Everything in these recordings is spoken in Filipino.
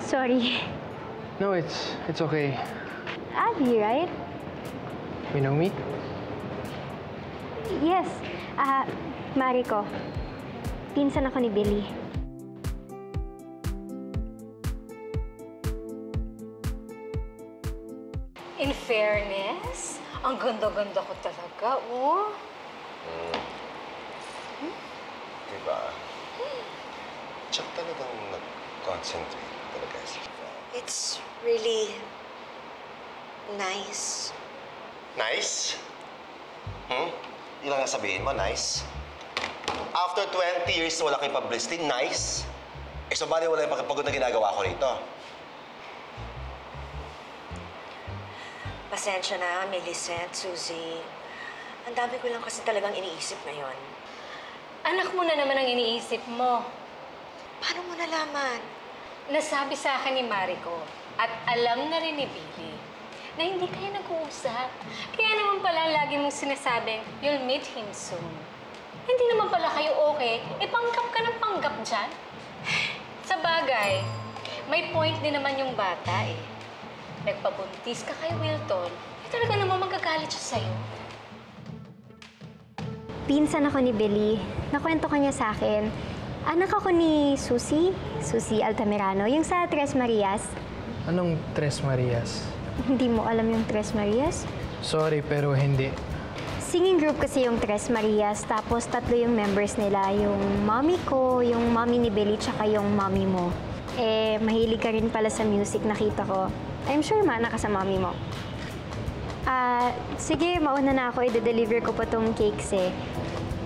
Sorry. No, it's okay. Abby, right? You know me? Yes. Mariko. Pinsan ako ni Billy. In fairness, ang ganda-ganda ko talaga, oh. Diba? Tsaka talagang nag-concentrate talaga siya. It's really nice. Nice? Ilang nga sabihin mo, nice? After 20 years na wala kayong publicity, nice? Eh, so bali wala yung pagod na ginagawa ko rito. Pasensya na, Millicent, Suzy. Ang dami ko lang kasi talagang iniisip ngayon. Anak mo na naman ang iniisip mo. Paano mo nalaman? Nasabi sa akin ni Mariko at alam na rin ni Billy na hindi kayo nag-uusap. Kaya naman pala lagi mong sinasabing you'll meet him soon. Hindi naman pala kayo okay, panggap ka ng panggap dyan. Sa bagay, may point din naman yung bata eh. Nagpabuntis ka kay Wilton, talaga naman magagalit siya sa'yo. Pinsan ako ni Billy. Nakwento ka niya sa akin. Anak ako ni Susie Altamirano, yung sa Tres Marias. Anong Tres Marias? Hindi mo alam yung Tres Marias? Sorry, pero hindi. Singing group kasi yung Tres Marias, tapos 3 yung members nila. Yung mommy ko, yung mommy ni Billy, tsaka yung mommy mo. Eh, mahilig ka rin pala sa music, nakita ko. I'm sure mana ka sa mommy mo. Sige, mauna na ako. I-deliver ko pa tong cakes eh.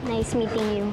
Nice meeting you.